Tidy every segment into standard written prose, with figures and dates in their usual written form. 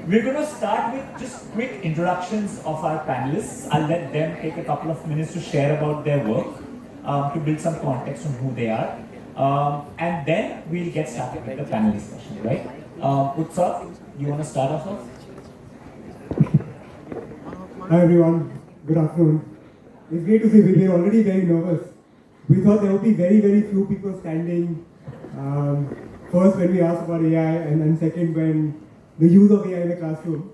We're going to start with just quick introductions of our panelists. I'll let them take a couple of minutes to share about their work, to build some context on who they are. And then we'll get started with the panel discussion, right? Utsav, you want to start off? Hi everyone, good afternoon. It's great to see we were already very nervous. We thought there would be very few people standing. First when we asked about AI, and then second when the use of AI in the classroom.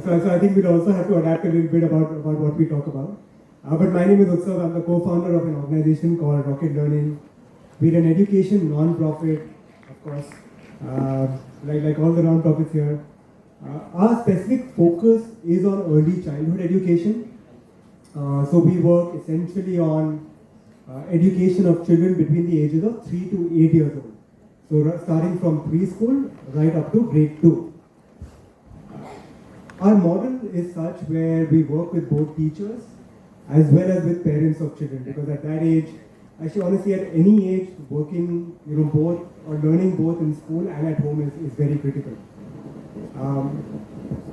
So I think we'll also have to adapt a little bit about what we talk about. But my name is Utsav. I'm the co-founder of an organization called Rocket Learning. We're an education non-profit, of course, like all the non-profits here. Our specific focus is on early childhood education. So we work essentially on education of children between the ages of 3 to 8 years old. So starting from preschool right up to grade 2. Our model is such where we work with both teachers as well as with parents of children, because at that age, actually honestly at any age, working both or learning both in school and at home is very critical.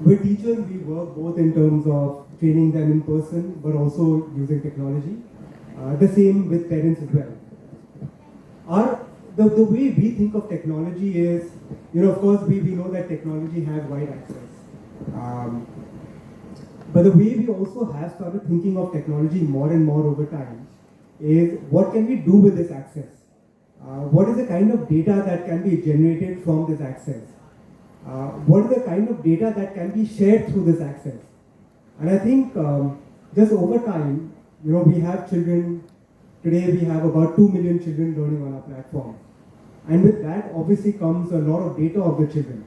With teachers, we work both in terms of training them in person, but also using technology. The same with parents as well. The way we think of technology is, of course, we know that technology has wide access. But the way we also have started thinking of technology more and more over time is what can we do with this access? What is the kind of data that can be generated from this access? What is the kind of data that can be shared through this access? And I think just over time, we have children, today we have about 2 million children learning on our platform. And with that obviously comes a lot of data of the children.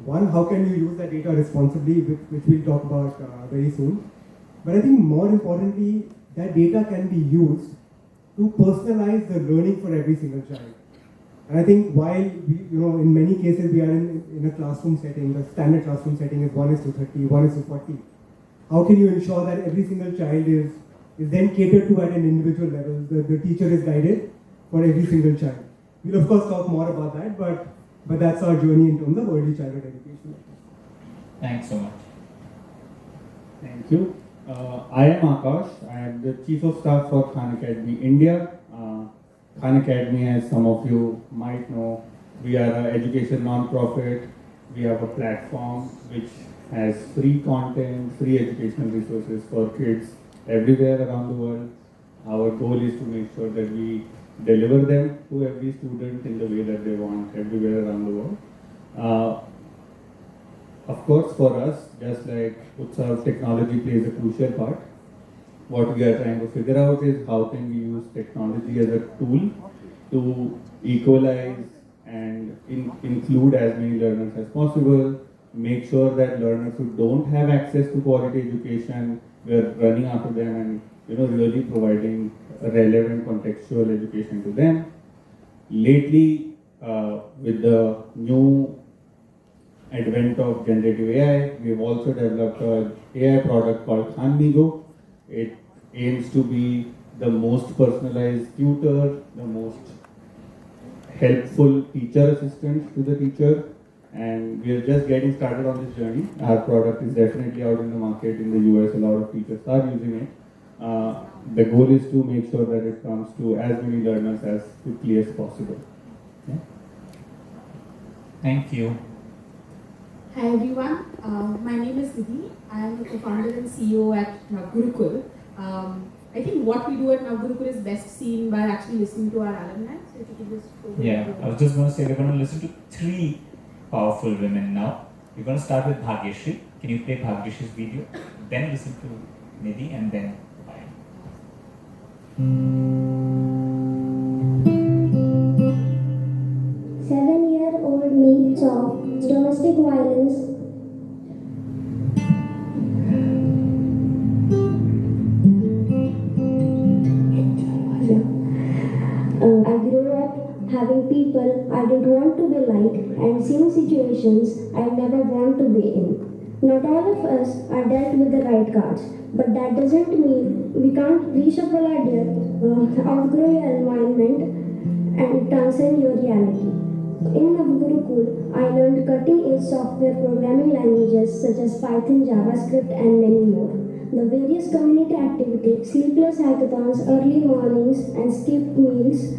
One, how can you use that data responsibly, which we'll talk about very soon. But I think more importantly, that data can be used to personalize the learning for every single child. And I think while we, in many cases we are in a classroom setting, the standard classroom setting is 1:30, 1:40. How can you ensure that every single child is then catered to at an individual level? The teacher is guided for every single child. We'll of course talk more about that, but that's our journey in terms of early childhood education. Thanks so much. Thank you. I am Akash. I am the Chief of Staff for Khan Academy India. Khan Academy, as some of you might know, we are an education non-profit. We have a platform which has free content, free educational resources for kids everywhere around the world. Our goal is to make sure that we deliver them to every student in the way that they want everywhere around the world. Of course, for us, just like Utsav, technology plays a crucial part. What we are trying to figure out is how can we use technology as a tool to equalize and include as many learners as possible, make sure that learners who don't have access to quality education, we are running after them and really providing a relevant contextual education to them. Lately, with the new advent of generative AI, we've also developed an AI product called Khanmigo. It aims to be the most personalized tutor, the most helpful teacher assistant to the teacher, and we are just getting started on this journey. Our product is definitely out in the market in the US. A lot of teachers are using it. The goal is to make sure that it comes to as many learners as quickly as possible. Yeah. Thank you. Hi everyone, my name is Nidhi. I am the co-founder and CEO at Navgurukul. I think what we do at Navgurukul is best seen by actually listening to our alumni. So if you could just I was just going to say we're going to listen to 3 powerful women now. We're going to start with Bhagyashri. Can you play Bhagyashri's video? Then listen to Nidhi and then Payal. 7-year-old me saw domestic violence. I grew up having people I didn't want to be like and seeing situations I never want to be in. Not all of us are dealt with the right cards, but that doesn't mean we can't reshuffle our deck, outgrow your environment, and transcend your reality. In Navgurukul, I learned cutting-edge software popular programming languages such as Python, JavaScript, and many more. The various community activities, sleepless hackathons, early mornings, and skipped meals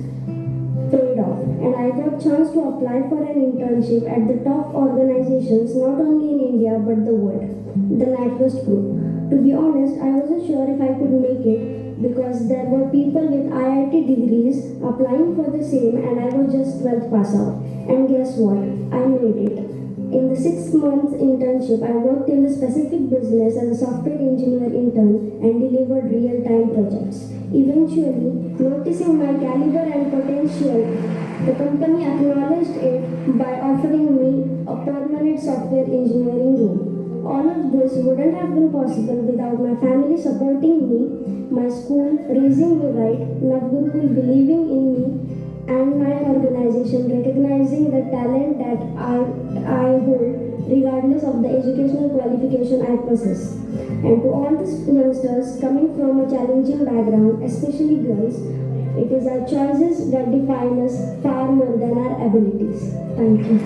paid off, and I got chance to apply for an internship at the top organizations not only in India but the world, the NatWest Group. To be honest, I wasn't sure if I could make it because there were people with IIT degrees applying for the same and I was just 12th pass out. And guess what? I made it. In the 6 months internship, I worked in a specific business as a software engineer intern and delivered real-time projects. Eventually, noticing my caliber and potential, the company acknowledged it by offering me a permanent software engineering role. All of this wouldn't have been possible without my family supporting me, my school raising me right, Navgurukul believing in me, and my organization recognizing the talent that I hold regardless of the educational qualification I possess. And to all the youngsters coming from a challenging background, especially girls, it is our choices that define us far more than our abilities. Thank you.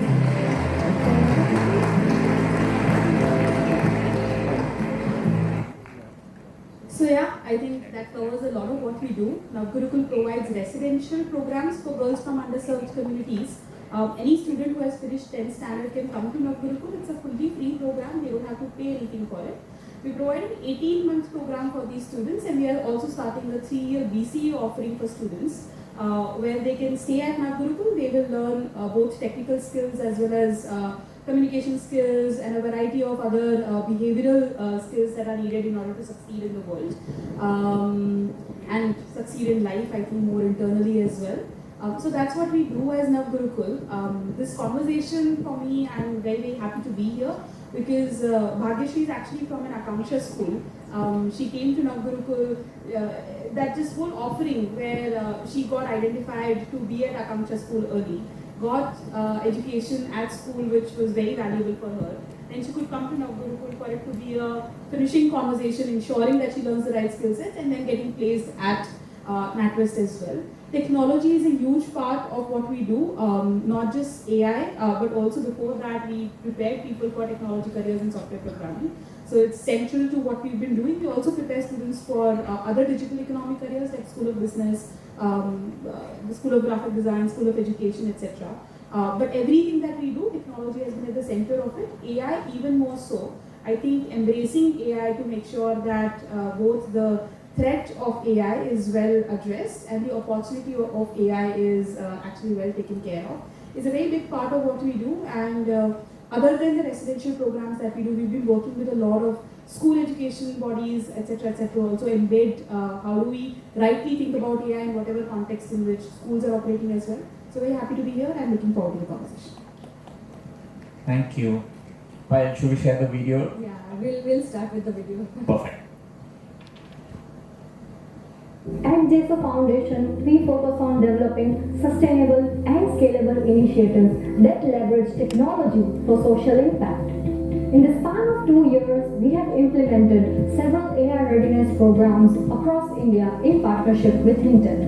So yeah, I think that covers a lot of what we do. Navgurukul provides residential programs for girls from underserved communities. Any student who has finished 10th standard can come to Navgurukul. It's a fully free program. They don't have to pay anything for it. We provide an 18-month program for these students, and we are also starting a 3-year BCA offering for students where they can stay at Navgurukul. They will learn both technical skills as well as communication skills and a variety of other behavioral skills that are needed in order to succeed in the world and succeed in life, I think, more internally as well. So that's what we do as Navgurukul. This conversation for me, I'm very, very happy to be here because Bhagyashree is actually from an Akanksha school. She came to Navgurukul, that this whole offering where she got identified to be at Akanksha school early, got education at school which was very valuable for her. And she could come to Navgurukul for it to be a finishing conversation, ensuring that she learns the right skill sets and then getting placed at NatWest as well. Technology is a huge part of what we do, not just AI, but also before that we prepare people for technology careers in software programming. So it's central to what we've been doing. We also prepare students for other digital economic careers like School of Business, the School of Graphic Design, School of Education, etc. But everything that we do, technology has been at the center of it. AI even more so. I think embracing AI to make sure that both the threat of AI is well addressed and the opportunity of AI is actually well taken care of is a very big part of what we do. And other than the residential programs that we do, we've been working with a lot of school education bodies, etc., also embed how do we rightly think about AI in whatever context in which schools are operating as well. So very happy to be here and looking forward to the conversation. Thank you. Payal, should we share the video? Yeah, we'll start with the video. Perfect. At Jayso Foundation, we focus on developing sustainable and scalable initiatives that leverage technology for social impact. In the span of 2 years, we have implemented several AI readiness programs across India in partnership with Intel.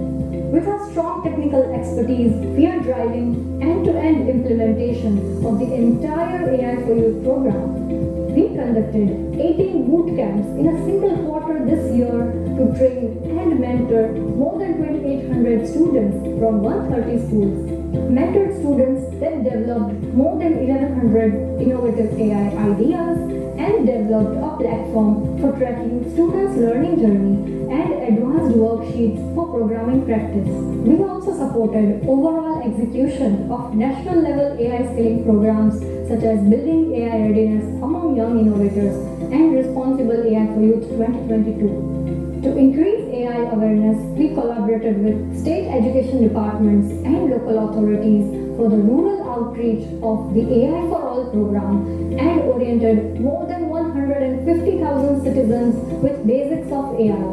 With our strong technical expertise, we are driving end-to-end implementation of the entire AI for Youth program. We conducted 18 boot camps in a single quarter this year to train and mentor more than 2,800 students from 130 schools. Mentored students then developed more than 1,100 innovative AI ideas and developed a platform for tracking students' learning journey and advanced worksheets for programming practice. We also supported overall execution of national level AI skilling programs such as Building AI Readiness among Young Innovators and Responsible AI for Youth 2022. To increase AI awareness, we collaborated with state education departments and local authorities for the rural outreach of the AI for All program and oriented more than 150,000 citizens with basics of AI.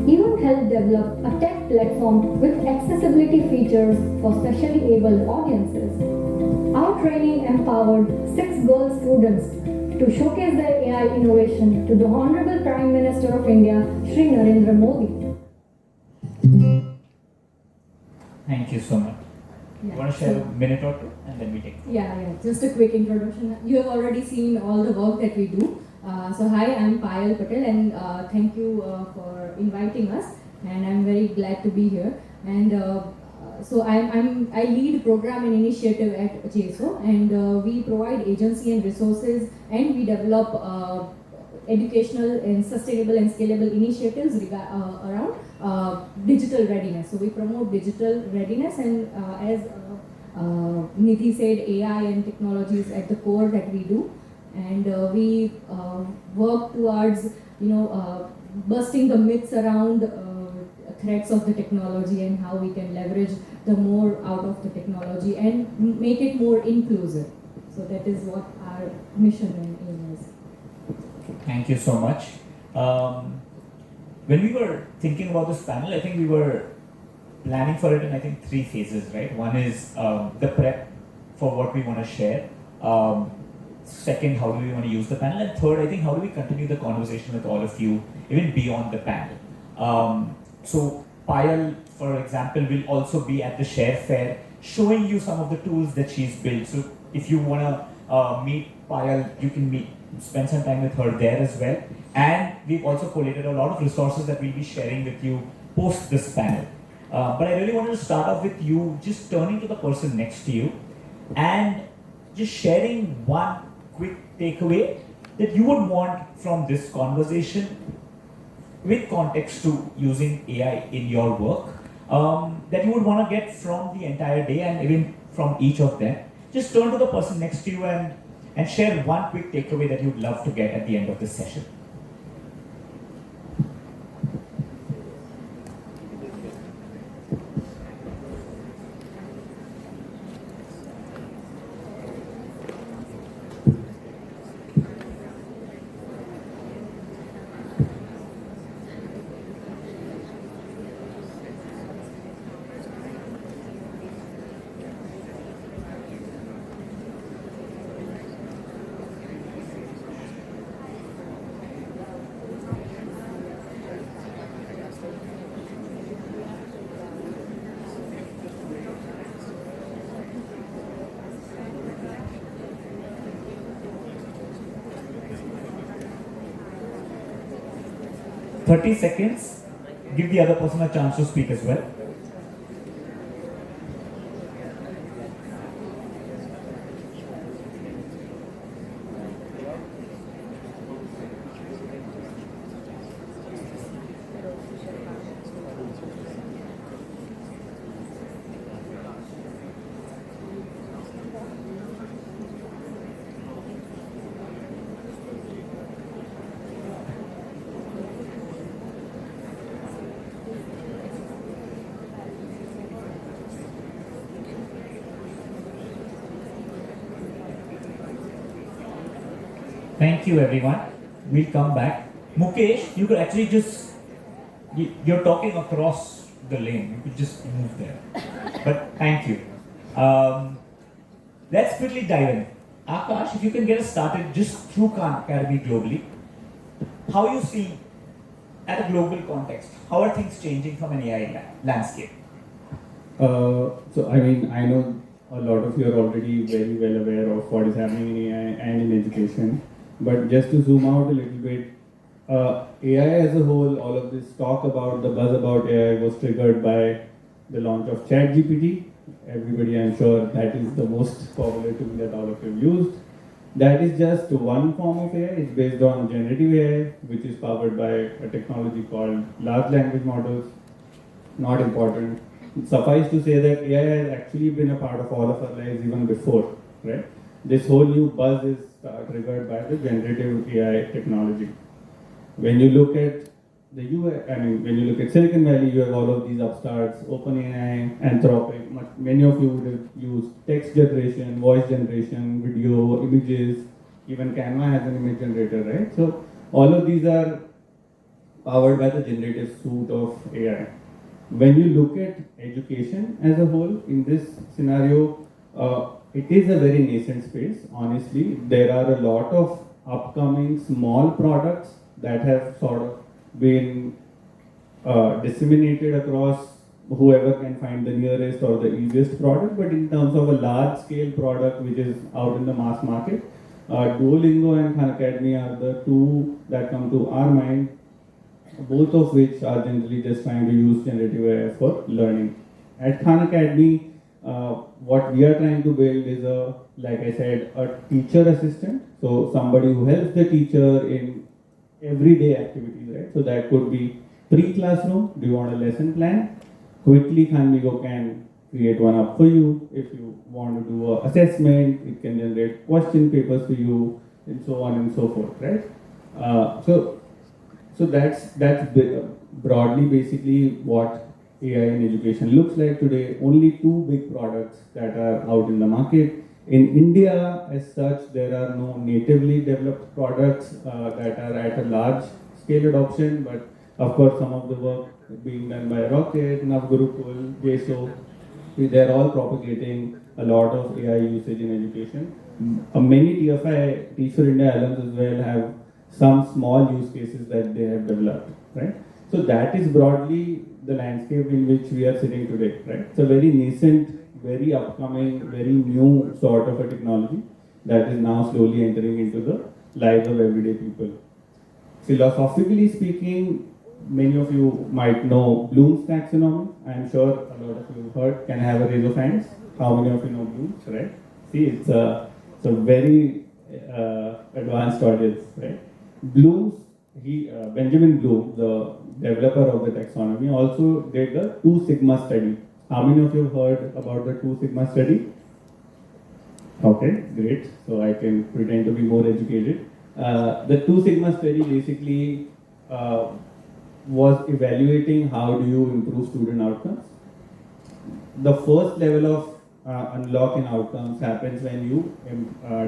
Even helped develop a tech platform with accessibility features for specially abled audiences. Our training empowered 6 girl students to showcase their AI innovation to the Honorable Prime Minister of India, Shri Narendra Modi. Thank you so much. You want to share a minute or two, and then we take. Yeah. Just a quick introduction. You have already seen all the work that we do. So hi, I'm Payal Patel, and thank you for inviting us. And I'm very glad to be here. And so I lead program and initiative at Jayso, and we provide agency and resources, and we develop educational and sustainable and scalable initiatives around digital readiness. So we promote digital readiness, and as Nidhi said, AI and technology is at the core that we do, and we work towards busting the myths around threats of the technology and how we can leverage the more out of the technology and make it more inclusive. So that is what our mission and aim is. Thank you so much. When we were thinking about this panel, I think we were planning for it in, I think, 3 phases, right? One is the prep for what we want to share. Second, how do we want to use the panel? And third, I think, how do we continue the conversation with all of you, even beyond the panel? So Payal, for example, will also be at the Share Fair, showing you some of the tools that she's built. So if you want to meet Payal, you can spend some time with her there as well. And we've also collated a lot of resources that we'll be sharing with you post this panel. But I really wanted to start off with you just turning to the person next to you and just sharing one quick takeaway that you would want from this conversation with context to using AI in your work, that you would want to get from the entire day and even from each of them. Just turn to the person next to you and share one quick takeaway that you'd love to get at the end of this session. 30 seconds, give the other person a chance to speak as well. Thank you, everyone. We'll come back. Mukesh, you could actually you're talking across the lane. You could just move there. But thank you. Let's quickly dive in. Akash, if you can get us started just through Khan Academy globally, how you see at a global context, how are things changing from an AI landscape? So, I mean, I know a lot of you are already very well aware of what is happening in AI and in education. But just to zoom out a little bit, AI as a whole, all of this talk about the buzz about AI was triggered by the launch of ChatGPT. Everybody, I'm sure, that is the most popular tool that all of you have used. That is just one form of AI. It's based on generative AI, which is powered by a technology called large language models. Not important. Suffice to say that AI has actually been a part of all of our lives even before, right? This whole new buzz is triggered by the generative AI technology. When you look at the US, when you look at Silicon Valley, you have all of these upstarts, OpenAI, Anthropic. Many of you would have used text generation, voice generation, video, images. Even Canva has an image generator, right? So all of these are powered by the generative suite of AI. When you look at education as a whole, in this scenario, it is a very nascent space, honestly. There are a lot of upcoming small products that have sort of been disseminated across whoever can find the nearest or the easiest product, but in terms of a large scale product which is out in the mass market, Duolingo and Khan Academy are the two that come to our mind, both of which are generally just trying to use generative AI for learning. At Khan Academy, what we are trying to build is like I said, a teacher assistant. So somebody who helps the teacher in everyday activities, right? So that could be pre-classroom. Do you want a lesson plan? Quickly, Khanmigo can create one up for you. If you want to do an assessment, it can generate question papers for you, and so on and so forth, right? So that's broadly basically what AI in education looks like today. Only two big products that are out in the market. In India, as such, there are no natively developed products that are at a large scale adoption, but of course, some of the work being done by Rocket, Navgurukul, Jayso, they're all propagating a lot of AI usage in education. Many TFI, Teach for India alums as well have some small use cases that they have developed, right? So that is broadly the landscape in which we are sitting today, right? It's a very nascent, very upcoming, very new sort of a technology that is now slowly entering into the lives of everyday people. Philosophically speaking, many of you might know Bloom's taxonomy. I'm sure a lot of you have heard. Can I have a raise of hands? How many of you know Bloom's, right? See, it's a very advanced audience, right? Bloom's, Benjamin Bloom, the developer of the taxonomy, also did the 2 Sigma study. How many of you have heard about the 2 Sigma study? Okay, great. So I can pretend to be more educated. The 2 Sigma study basically was evaluating how do you improve student outcomes. The first level of unlock in outcomes happens when you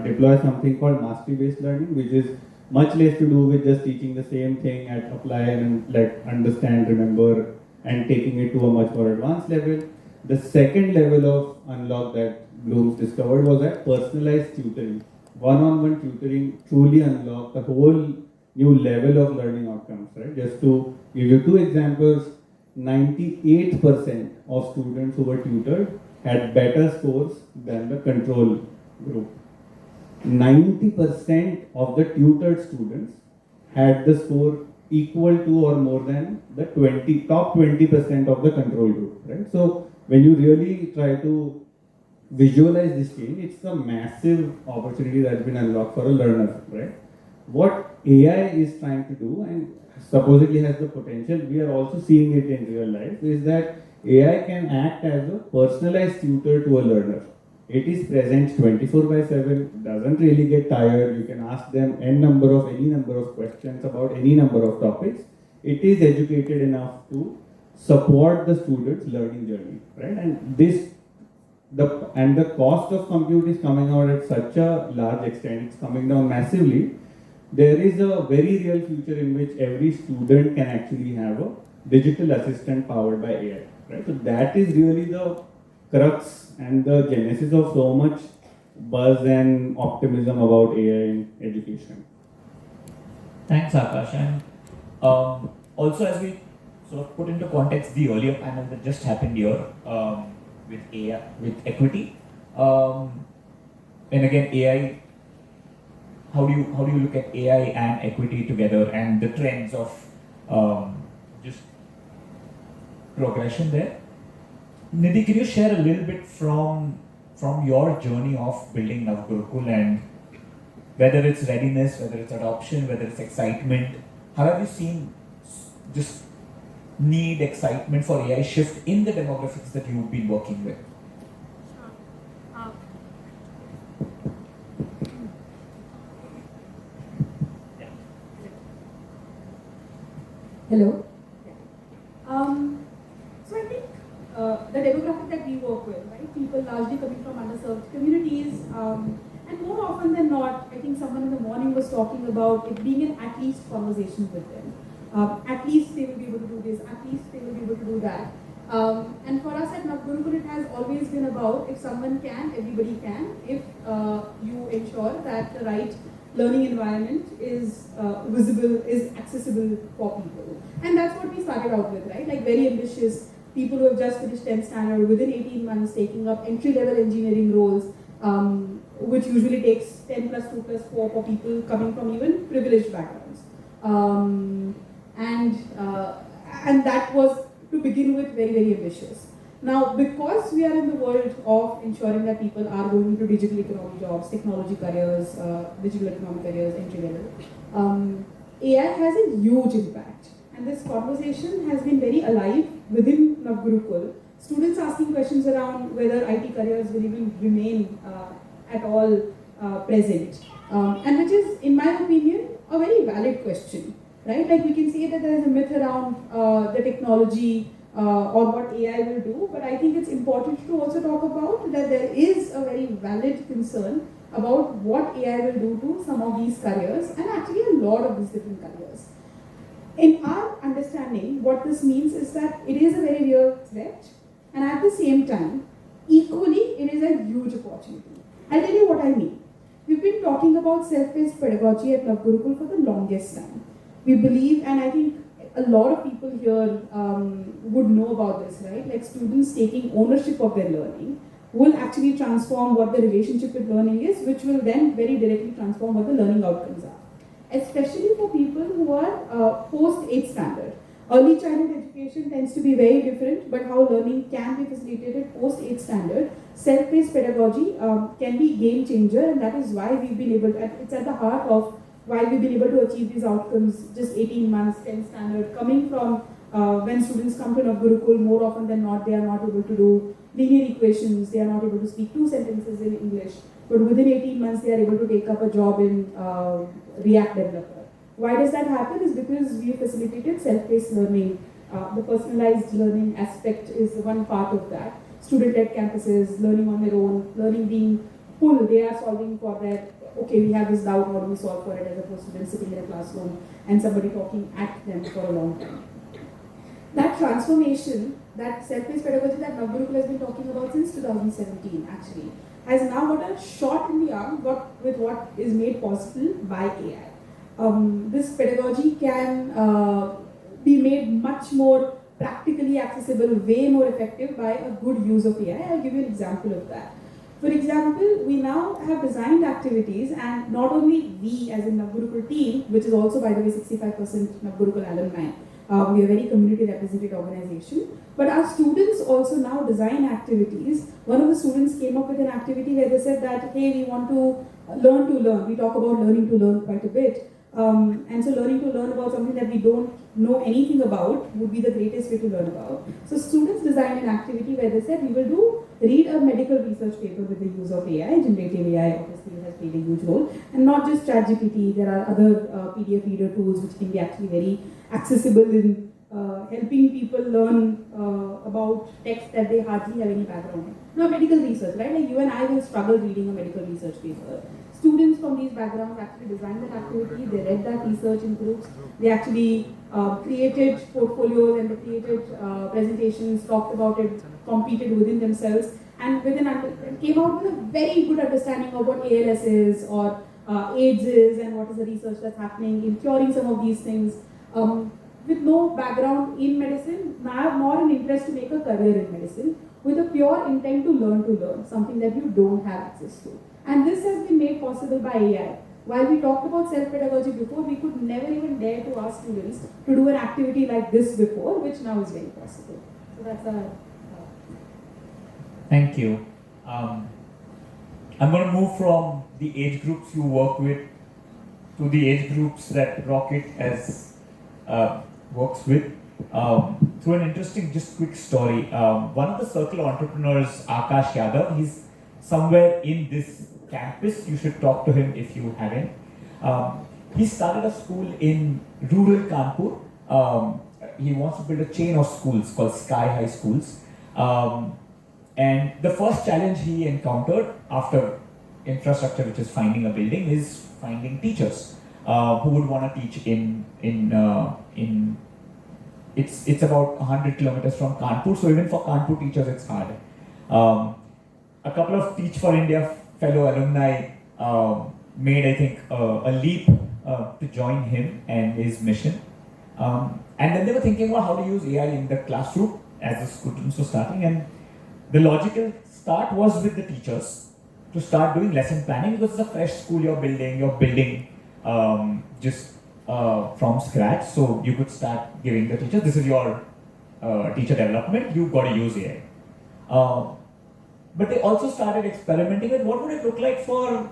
deploy something called mastery-based learning, which is much less to do with just teaching the same thing and apply and like understand, remember, and taking it to a much more advanced level. The second level of unlock that Bloom's discovered was that personalized tutoring. One-on-one tutoring truly unlocked a whole new level of learning outcomes, right? Just to give you 2 examples, 98% of students who were tutored had better scores than the control group. 90% of the tutored students had the score equal to or more than the top 20% of the control group, right? So when you really try to visualize this change, it's a massive opportunity that's been unlocked for a learner, right? What AI is trying to do and supposedly has the potential, we are also seeing it in real life, is that AI can act as a personalized tutor to a learner. It is present 24/7, doesn't really get tired. You can ask them any number of questions about any number of topics. It is educated enough to support the student's learning journey, right? And the cost of compute is coming out at such a large extent, it's coming down massively. There is a very real future in which every student can actually have a digital assistant powered by AI, right? So that is really the crux and the genesis of so much buzz and optimism about AI in education. Thanks, Akash. And also, as we sort of put into context the earlier panel that just happened here with AI, with equity, and again AI. How do you look at AI and equity together and the trends of just progression there? Nidhi, can you share a little bit from your journey of building Navgurukul, and whether it's readiness, whether it's adoption, whether it's excitement? How have you seen just need, excitement for AI shift in the demographics that you've been working with? Hello. So I think the demographic that we work with, right, people largely coming from underserved communities, and more often than not, I think someone in the morning was talking about it being an at least conversation with them. At least they will be able to do this, at least they will be able to do that. And for us at Navgurukul, it has always been about if someone can, everybody can, if you ensure that the right learning environment is visible, is accessible for people. And that's what we started out with, right? Like very ambitious people who have just finished 10th standard within 18 months taking up entry-level engineering roles, which usually takes 10 plus 2 plus 4 for people coming from even privileged backgrounds. And that was, to begin with, very, very ambitious. Now, because we are in the world of ensuring that people are going into digital economy jobs, technology careers, digital economy careers, entry level, AI has a huge impact. And this conversation has been very alive within Navgurukul. Students asking questions around whether IT careers will even remain at all present. And which is, in my opinion, a very valid question. Right? Like we can say that there is a myth around the technology or what AI will do, but I think it's important to also talk about that there is a very valid concern about what AI will do to some of these careers and actually a lot of these different careers. In our understanding, what this means is that it is a very real threat, and at the same time, equally, it is a huge opportunity. I'll tell you what I mean. We've been talking about self-paced pedagogy at Navgurukul for the longest time. We believe, and I think a lot of people here would know about this, right? Like students taking ownership of their learning will actually transform what the relationship with learning is, which will then very directly transform what the learning outcomes are. Especially for people who are post 8th standard. Early childhood education tends to be very different, but how learning can be facilitated post 8th standard, self-paced pedagogy can be game changer, and that is why we've been able to, it's at the heart of why we've been able to achieve these outcomes just 18 months, 10th standard, coming from when students come to Navgurukul, more often than not, they are not able to do linear equations, they are not able to speak 2 sentences in English, but within 18 months, they are able to take up a job in React developer. Why does that happen? Is because we facilitated self-paced learning. The personalized learning aspect is one part of that. Student-led campuses, learning on their own, learning being pulled, they are solving for that. Okay, we have this doubt, how do we solve for it, as opposed to them sitting in a classroom and somebody talking at them for a long time. That transformation, that self-paced pedagogy that Navgurukul has been talking about since 2017 actually, has now got a shot in the arm with what is made possible by AI. This pedagogy can be made much more practically accessible, way more effective by a good use of AI. I'll give you an example of that. For example, we now have designed activities, and not only we as in Navgurukul team, which is also by the way 65% Navgurukul alumni, we are a very community represented organization, but our students also now design activities. One of the students came up with an activity where they said that, hey, we want to learn. We talk about learning to learn quite a bit. And so learning to learn about something that we don't know anything about would be the greatest way to learn about. So students designed an activity where they said we will read a medical research paper with the use of AI. Generative AI obviously has played a huge role. And not just ChatGPT, there are other PDF reader tools which can be actually very accessible in helping people learn about text that they hardly have any background in. Now medical research, right? Like you and I will struggle reading a medical research paper. Students from these backgrounds actually designed that activity, they read that research in groups, they actually created portfolios and they created presentations, talked about it, competed within themselves, and came out with a very good understanding of what ALS is or AIDS is and what is the research that's happening in curing some of these things. With no background in medicine, nor an interest to make a career in medicine, with a pure intent to learn, something that you don't have access to. And this has been made possible by AI. While we talked about self-pedagogy before, we could never even dare to ask students to do an activity like this before, which now is very possible. So that's a... Thank you. I'm going to move from the age groups you work with to the age groups that Rocket works with. Through an interesting, just quick story. One of the circle entrepreneurs, Akash, he's somewhere in this campus. You should talk to him if you haven't. He started a school in rural Kanpur. He wants to build a chain of schools called Sky High Schools. And the first challenge he encountered after infrastructure, which is finding a building, is finding teachers who would want to teach it's about 100 kilometers from Kanpur, so even for Kanpur teachers it's hard. A couple of Teach for India fellow alumni made, I think, a leap to join him and his mission. And then they were thinking about how to use AI in the classroom, as the students were starting, and the logical start was with the teachers to start doing lesson planning because it's a fresh school you're building just from scratch. So you could start giving the teachers, this is your teacher development, you've got to use AI. But they also started experimenting with what would it look like for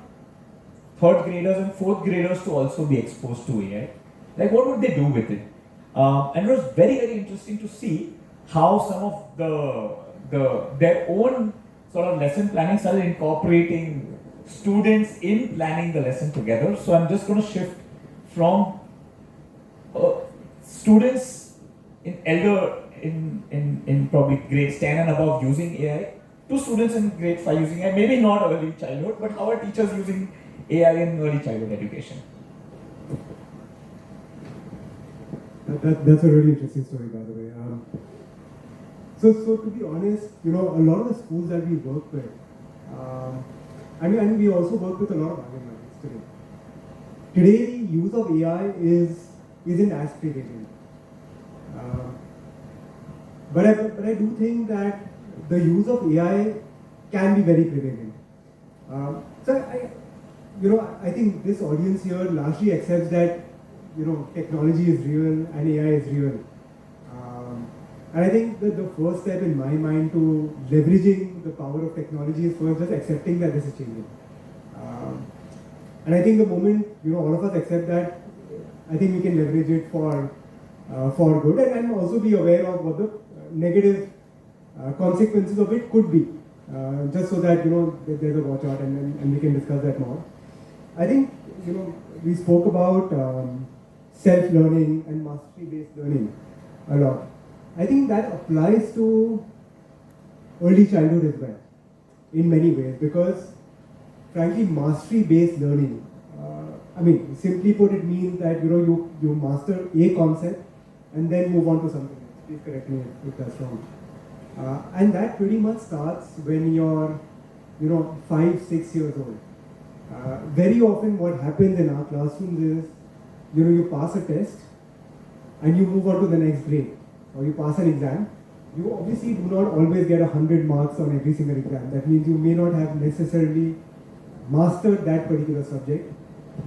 third graders and fourth graders to also be exposed to AI. Like what would they do with it? And it was very, very interesting to see how some of their own sort of lesson planning started incorporating students in planning the lesson together. So I'm just going to shift from students in probably grades 10 and above using AI to students in grade 5 using AI, maybe not early childhood, but how are teachers using AI in early childhood education? That's a really interesting story, by the way. So to be honest, a lot of the schools that we work with, and we also work with a lot of Anarkats today. Today, the use of AI isn't as prevalent. But I do think that the use of AI can be very prevalent. I think this audience here largely accepts that technology is real and AI is real. And I think that the first step in my mind to leveraging the power of technology is first just accepting that this is changing. And I think the moment all of us accept that, I think we can leverage it for good and also be aware of what the negative consequences of it could be, just so that there's a watch out and we can discuss that more. I think we spoke about self-learning and mastery-based learning a lot. I think that applies to early childhood as well, in many ways, because frankly, mastery-based learning, simply put, it means that you master a concept and then move on to something else. Please correct me if that's wrong. And that pretty much starts when you're 5, 6 years old. Very often what happens in our classrooms is you pass a test and you move on to the next grade, or you pass an exam. You obviously do not always get 100 marks on every single exam. That means you may not have necessarily mastered that particular subject,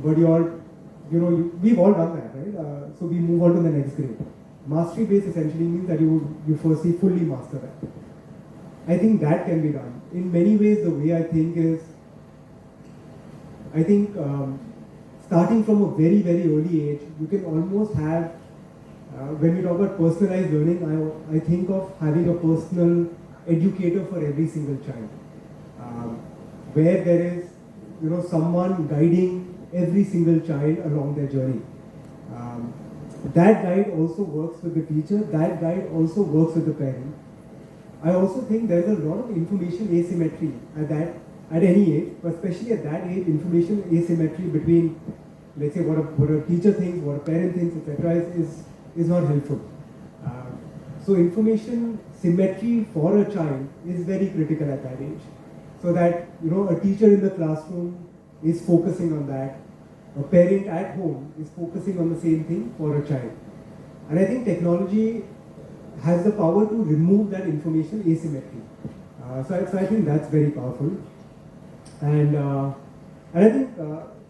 but we've all done that, right? So we move on to the next grade. Mastery base essentially means that you firstly fully master that. I think that can be done. In many ways, the way I think is, starting from a very, very early age, you can almost have, when we talk about personalized learning, I think of having a personal educator for every single child, where there is someone guiding every single child along their journey. That guide also works with the teacher, that guide also works with the parent. I also think there's a lot of information asymmetry at any age, but especially at that age, information asymmetry between, let's say, what a teacher thinks, what a parent thinks, etc., is not helpful. So information symmetry for a child is very critical at that age. So that a teacher in the classroom is focusing on that, a parent at home is focusing on the same thing for a child. And I think technology has the power to remove that information asymmetry. So I think that's very powerful. And I think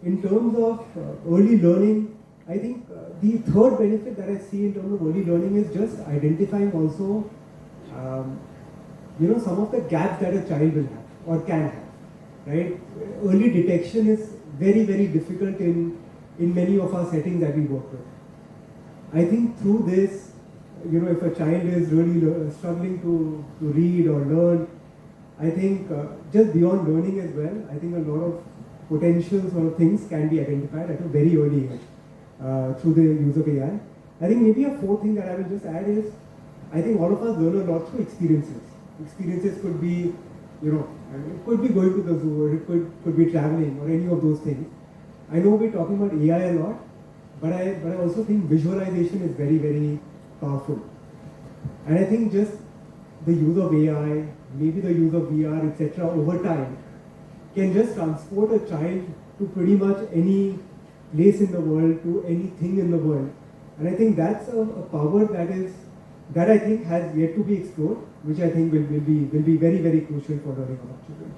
in terms of early learning, I think the third benefit that I see in terms of early learning is just identifying also, some of the gaps that a child will have or can have, right? Early detection is very, very difficult in many of our settings that we work with. I think through this, if a child is really struggling to read or learn, I think just beyond learning as well, I think a lot of potential sort of things can be identified at a very early age through the use of AI. I think maybe a fourth thing that I will just add is, I think all of us learn a lot through experiences. Experiences could be, it could be going to the zoo, or it could be traveling, or any of those things. I know we're talking about AI a lot, but I also think visualization is very, very powerful. And I think just the use of AI, maybe the use of VR, etc., over time, can just transport a child to pretty much any place in the world, to anything in the world. And I think that's a power that is that I think has yet to be explored, which I think will be very, very crucial for learning of our children.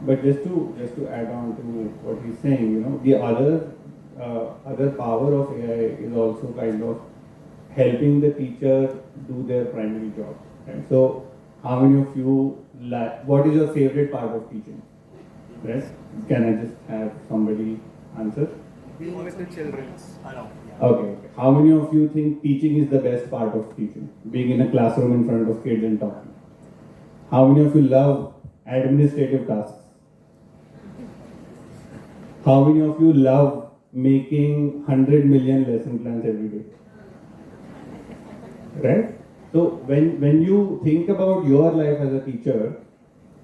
But just to add on to what he's saying, you know, the other power of AI is also kind of helping the teacher do their primary job. Right? So, how many of you what is your favorite part of teaching? Right? Can I just have somebody answer? Being with the children. Okay. How many of you think teaching is the best part of teaching? Being in a classroom in front of kids and talking. How many of you love administrative tasks? How many of you love making 100 million lesson plans every day? Right? So when you think about your life as a teacher,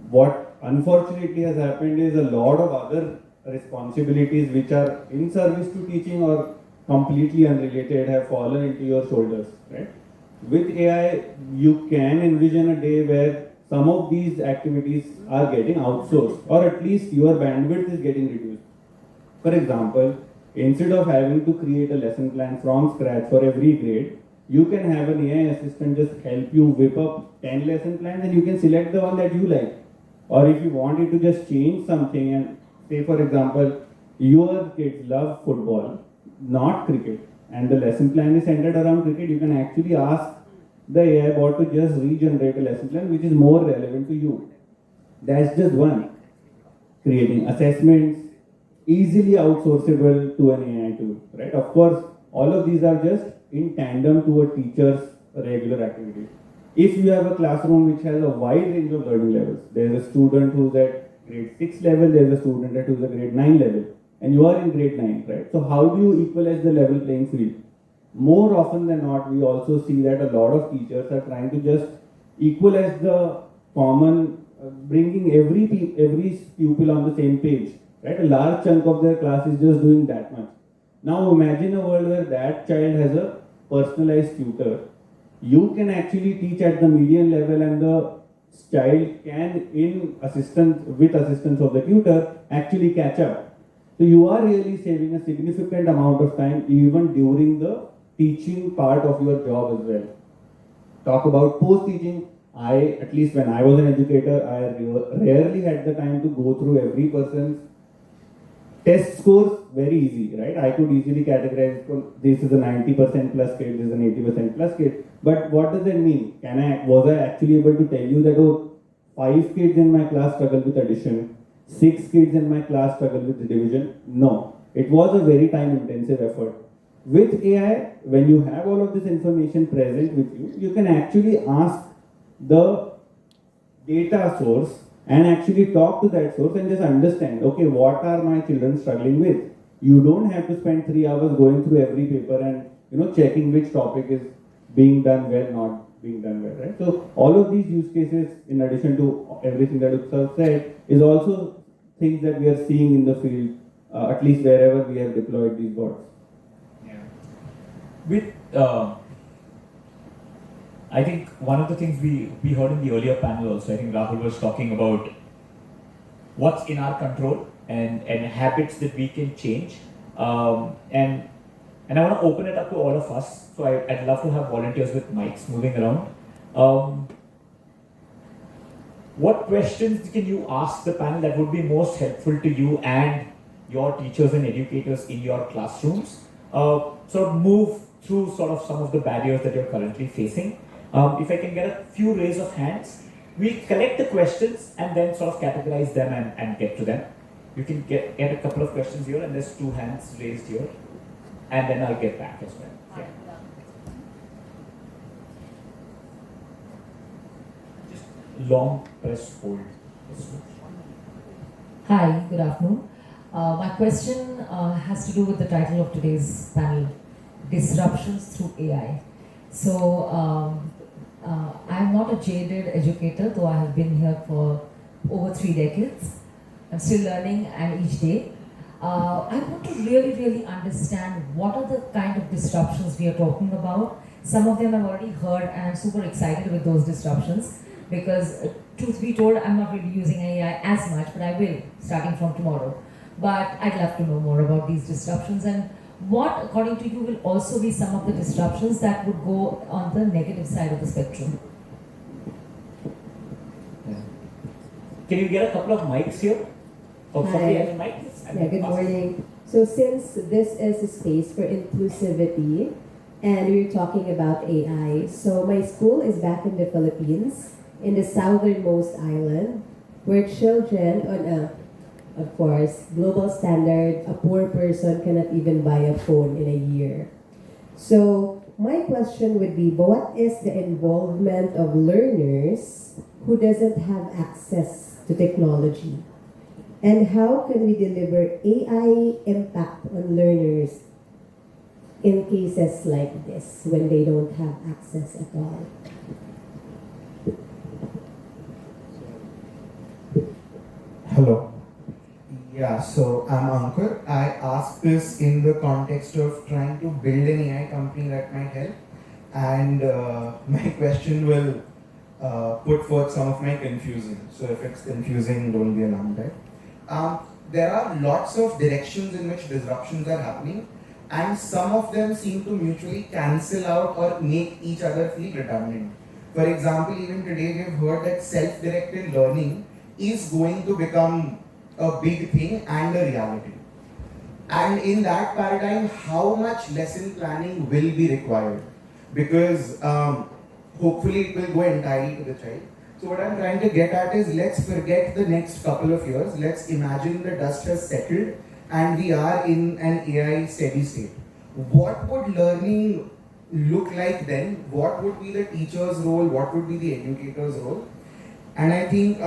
what unfortunately has happened is a lot of other responsibilities which are in service to teaching or completely unrelated have fallen into your shoulders, right? With AI, you can envision a day where some of these activities are getting outsourced, or at least your bandwidth is getting reduced. For example, instead of having to create a lesson plan from scratch for every grade, you can have an AI assistant just help you whip up 10 lesson plans and you can select the one that you like. Or if you wanted to just change something and say, for example, your kids love football, not cricket, and the lesson plan is centered around cricket, you can actually ask the AI bot to just regenerate a lesson plan which is more relevant to you. That's just one. Creating assessments, easily outsourceable to an AI tool, right? Of course, all of these are just in tandem to a teacher's regular activities. If you have a classroom which has a wide range of learning levels, there's a student who's at grade 6 level, there's a student who's at grade 9 level, and you are in grade 9, right? So how do you equalize the level playing field? More often than not, we also see that a lot of teachers are trying to just equalize the common, bringing every pupil on the same page, right? A large chunk of their class is just doing that much. Now imagine a world where that child has a personalized tutor. You can actually teach at the median level and the child can, with assistance of the tutor, actually catch up. So you are really saving a significant amount of time even during the teaching part of your job as well. Talk about post-teaching. At least when I was an educator, I rarely had the time to go through every person's test scores. Very easy, right? I could easily categorize, this is a 90% plus kid, this is an 80% plus kid. But what does that mean? Was I actually able to tell you that, oh, 5 kids in my class struggle with addition, 6 kids in my class struggle with division? No. It was a very time-intensive effort. With AI, when you have all of this information present with you, you can actually ask the data source and actually talk to that source and just understand, okay, what are my children struggling with? You don't have to spend 3 hours going through every paper and checking which topic is being done well, not being done well, right? So all of these use cases, in addition to everything that Utsav said, is also things that we are seeing in the field, at least wherever we have deployed these bots. With I think one of the things we heard in the earlier panel also, I think Rahul was talking about what's in our control and habits that we can change. And I want to open it up to all of us. So I'd love to have volunteers with mics moving around. What questions can you ask the panel that would be most helpful to you and your teachers and educators in your classrooms? Sort of move through sort of some of the barriers that you're currently facing. If I can get a few raise of hands, we'll collect the questions and then sort of categorize them and get to them. You can get a couple of questions here and there's 2 hands raised here. And then I'll get back as well. Yeah. Just long press hold. Hi, good afternoon. My question has to do with the title of today's panel, Disruptions Through AI. So, I'm not a jaded educator, though I have been here for over 3 decades. I'm still learning and each day. I want to really understand what are the kind of disruptions we are talking about. Some of them I've already heard and I'm super excited with those disruptions because truth be told, I'm not really using AI as much, but I will starting from tomorrow. But I'd love to know more about these disruptions and what, according to you, will also be some of the disruptions that would go on the negative side of the spectrum? Can you get a couple of mics here? Oh, somebody has a mic? Yeah, good morning. So since this is a space for inclusivity and we're talking about AI, so my school is back in the Philippines, in the southernmost island, where children on a, of course, global standard, a poor person cannot even buy a phone in a year. So my question would be, what is the involvement of learners who doesn't have access to technology? And how can we deliver AI impact on learners in cases like this when they don't have access at all? Hello. Yeah, so I'm Ankur. I asked this in the context of trying to build an AI company that might help. And my question will put forth some of my confusion. So if it's confusing, don't be alarmed, right? There are lots of directions in which disruptions are happening, and some of them seem to mutually cancel out or make each other feel redundant. For example, even today we have heard that self-directed learning is going to become a big thing and a reality. And in that paradigm, how much lesson planning will be required? Because hopefully it will go entirely to the child. So what I'm trying to get at is, let's forget the next couple of years. Let's imagine the dust has settled and we are in an AI steady state. What would learning look like then? What would be the teacher's role? What would be the educator's role? And I think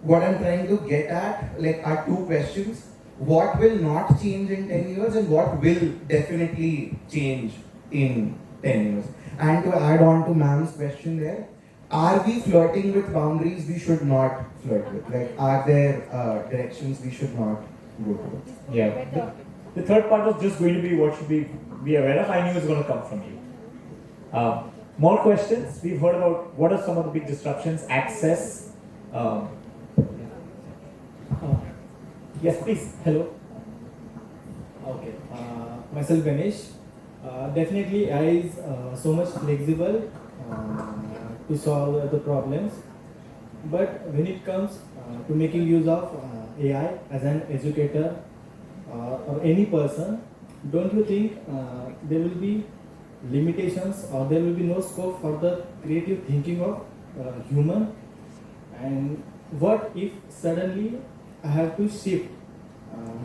what I'm trying to get at are two questions. What will not change in 10 years and what will definitely change in 10 years? And to add on to ma'am's question there, are we flirting with boundaries we should not flirt with? Are there directions we should not go to? Yeah. The third part was just going to be what should we be aware of. I knew it was going to come from you. More questions? We've heard about what are some of the big disruptions, access. Yes, please. Hello. Okay. Myself Ganesh. Definitely AI is so much flexible to solve the problems. But when it comes to making use of AI as an educator or any person, don't you think there will be limitations or there will be no scope for the creative thinking of human? And what if suddenly I have to shift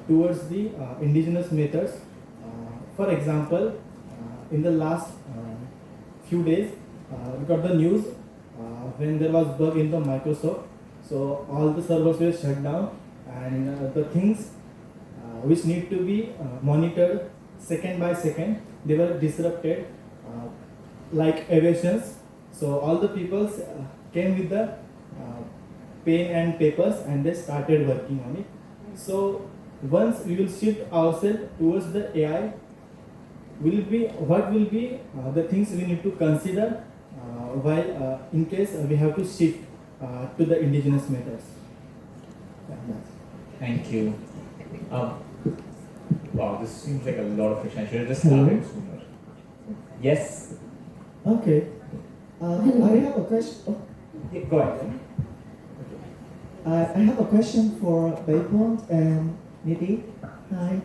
towards the indigenous methods? For example, in the last few days, we got the news when there was bug in the Microsoft, so all the servers were shut down, and the things which need to be monitored second by second, they were disrupted, like evasions. So all the people came with the pen and papers and they started working on it. So once we will shift ourselves towards the AI, what will be the things we need to consider while in case we have to shift to the indigenous methods? Thank you. Wow, this seems like a lot of questions. I should have just started sooner. Yes? Okay. I have a question. Oh. Yeah, go ahead. I have a question for Payal and Nidhi. Hi,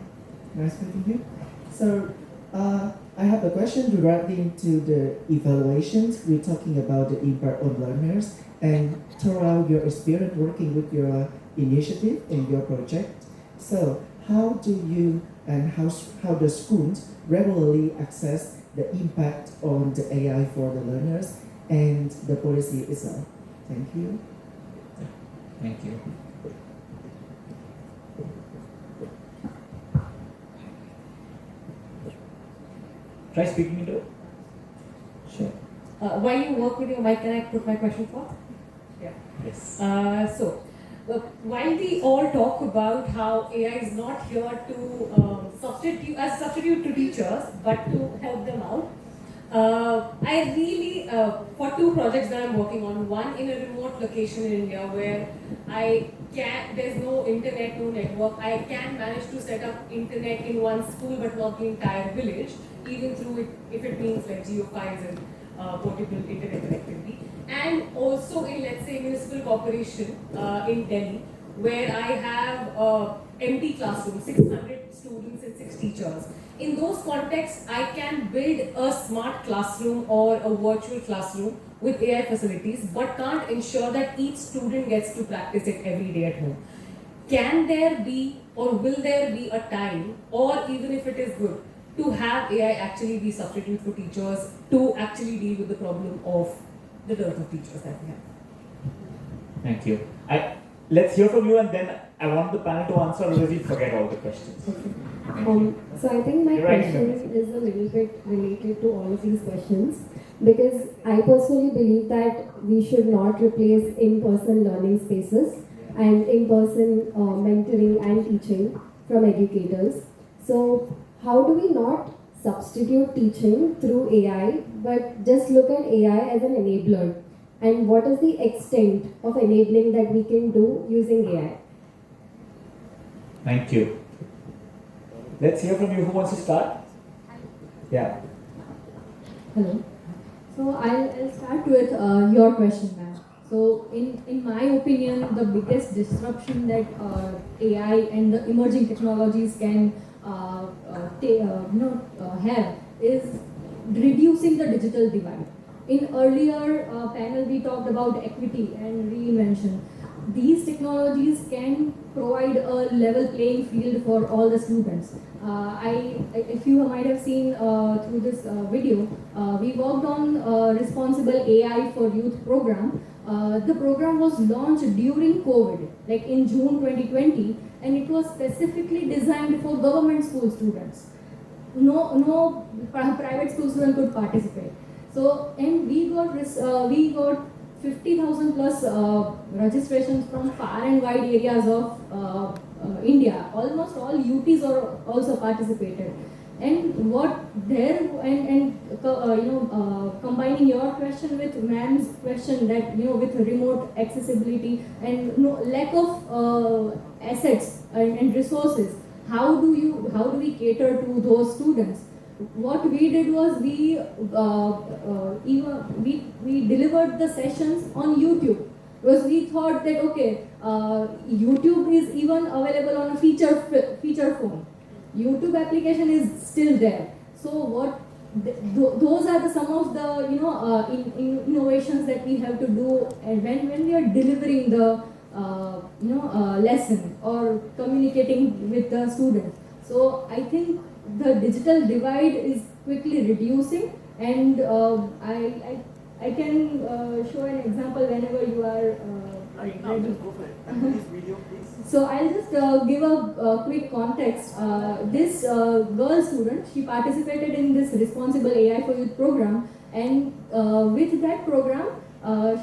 nice meeting you. So, I have a question regarding to the evaluations. We're talking about the impact on learners and throughout your experience working with your initiative and your project. So, how do you and how the schools regularly assess the impact on the AI for the learners and the policy itself? Thank you. Thank you. Try speaking into it. Sure. While you work with your mic, can I put my question forth? Yeah. Yes. While we all talk about how AI is not here to substitute to teachers, but to help them out, I really, for two projects that I'm working on, one in a remote location in India where there's no internet, no network, I can manage to set up internet in one school but not the entire village, even through it, if it means like geophiles and portable internet connectivity. And also in, let's say, municipal corporation in Delhi, where I have empty classroom, 600 students and 6 teachers. In those contexts, I can build a smart classroom or a virtual classroom with AI facilities, but can't ensure that each student gets to practice it every day at home. Can there be, or will there be a time, or even if it is good, to have AI actually be substitute for teachers to actually deal with the problem of the dearth of teachers that we have? Thank you. Let's hear from you, and then I want the panel to answer, otherwise we forget all the questions. So I think my You're writing question them. is a little bit related to all of these questions, because I personally believe that we should not replace in-person learning spaces and in-person mentoring and teaching from educators. So how do we not substitute teaching through AI, but just look at AI as an enabler? And what is the extent of enabling that we can do using AI? Thank you. Let's hear from you. Who wants to start? Yeah. Hello. So I'll start with your question, ma'am. So in my opinion, the biggest disruption that AI and the emerging technologies can have is reducing the digital divide. In earlier panel, we talked about equity and reinvention. These technologies can provide a level playing field for all the students. If you might have seen through this video, we worked on Responsible AI for Youth program. The program was launched during COVID, like in June 2020, and it was specifically designed for government school students. No private school student could participate. So, and we got 50,000 plus registrations from far and wide areas of India. Almost all UTs are also participated. And what there combining your question with ma'am's question that with remote accessibility and lack of assets and resources, how do we cater to those students? What we did was we delivered the sessions on YouTube, because we thought that YouTube is even available on a feature phone. YouTube application is still there. So those are some of the innovations that we have to do, and when we are delivering the lesson or communicating with the students. So I think the digital divide is quickly reducing, and I can show an example whenever you are ready. So I'll just give a quick context. This girl student, she participated in this Responsible AI for Youth program, and with that program,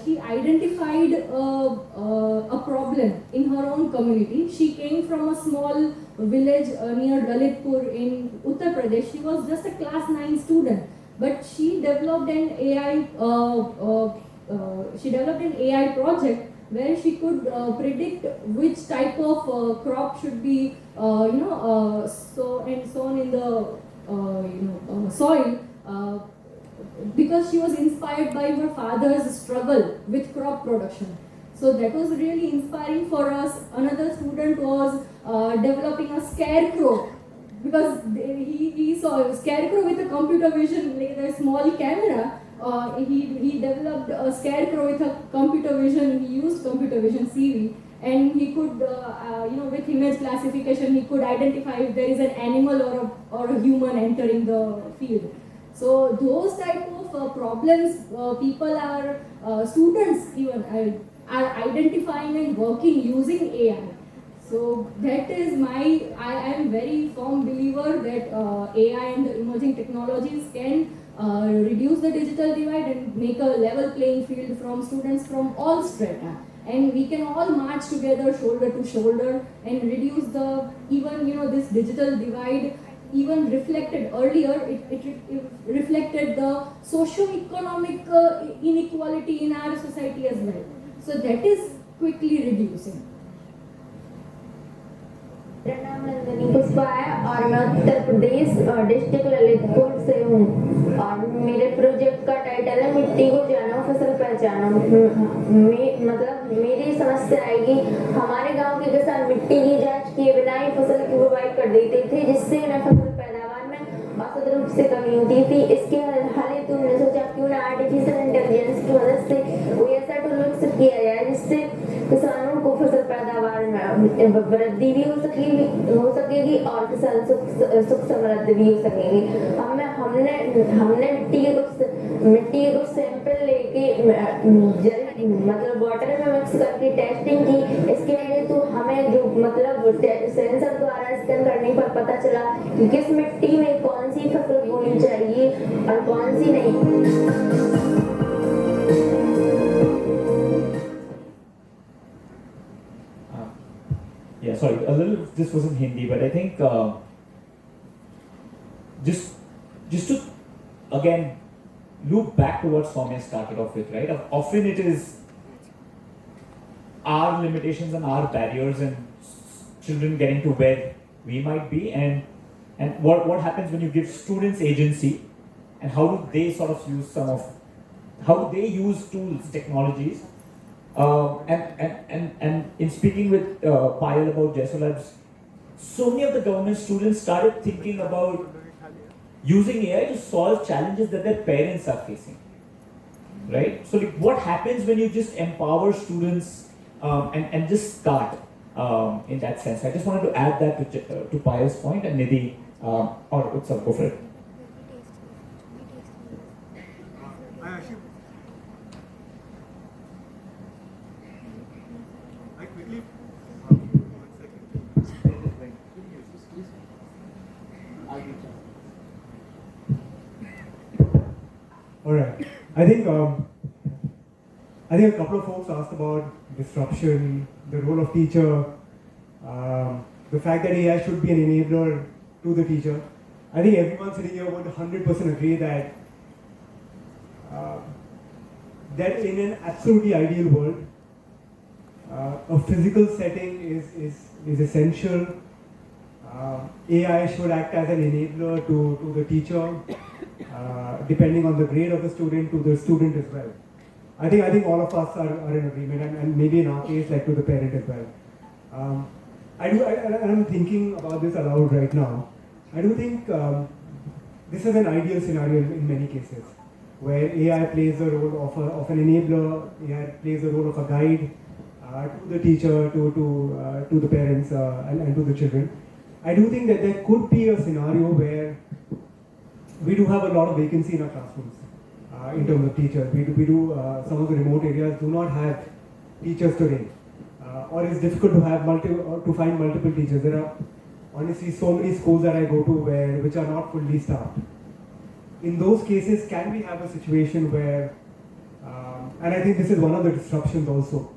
she identified a problem in her own community. She came from a small village near Lalitpur in Uttar Pradesh. She was just a class 9 student, but she developed an AI project where she could predict which type of crop should be sown in the soil, because she was inspired by her father's struggle with crop production. So that was really inspiring for us. Another student was developing a scarecrow, because he saw a scarecrow with a computer vision, like a small camera. He developed a scarecrow with a computer vision. He used computer vision CV, and he could, with image classification, he could identify if there is an animal or a human entering the field. So those type of problems, people are, students even are identifying and working using AI. So that is I am very firm believer that AI and the emerging technologies can reduce the digital divide and make a level playing field from students from all strata. And we can all march together shoulder to shoulder and reduce this digital divide even reflected earlier, it reflected the socio-economic inequality in our society as well. So that is quickly reducing. मेरा नाम नंदिनी पुष्पा है और मैं Uttar Pradesh district Lalitpur से हूँ और मेरे project का टाइटल है मिट्टी को जानो फसल पहचानो। मतलब मेरी समस्या है कि हमारे गांव के किसान मिट्टी की जांच किए बिना ही फसल की बुवाई कर देते थे, जिससे उन्हें फसल पैदावार में औसत रूप से कमी होती थी। इसके हल हेतु हमने सोचा क्यों ना आर्टिफिशियल इंटेलिजेंस की मदद से कोई ऐसा टूल विकसित किया जाए जिससे किसानों को फसल पैदावार में वृद्धि भी हो सकेगी और किसान सुख समृद्ध भी हो सकेंगे। हमने मिट्टी के कुछ सैंपल लेके मतलब वाटर में मिक्स करके टेस्टिंग की। इसके हेतु हमें जो मतलब सेंसर द्वारा स्कैन करने पर पता चला कि किस मिट्टी में कौन सी फसल बोनी चाहिए और कौन सी नहीं। Yeah, sorry, a little, this was in Hindi, but I think just to again loop back to what Soumya started off with, right? Often it is our limitations and our barriers and children getting to where we might be, and what happens when you give students agency, and how do they sort of use how do they use tools, technologies. And in speaking with Payal about Jayso Labs, so many of the government students started thinking about using AI to solve challenges that their parents are facing, right? So like, what happens when you just empower students and just start in that sense? I just wanted to add that to Payal's point, and Nidhi or Utsav, go for it. All right. I think a couple of folks asked about disruption, the role of teacher, the fact that AI should be an enabler to the teacher. I think everyone sitting here would 100% agree that that in an absolutely ideal world, a physical setting is essential. AI should act as an enabler to the teacher, depending on the grade of the student, to the student as well. I think all of us are in agreement, and maybe in our case, like to the parent as well. I'm thinking about this aloud right now. I do think this is an ideal scenario in many cases, where AI plays the role of an enabler, AI plays the role of a guide to the teacher, to the parents, and to the children. I do think that there could be a scenario where we do have a lot of vacancy in our classrooms in terms of teachers. We do some of the remote areas do not have teachers today, or it's difficult to have to find multiple teachers. There are honestly so many schools that I go to which are not fully staffed. In those cases, can we have a situation where, and I think this is one of the disruptions also,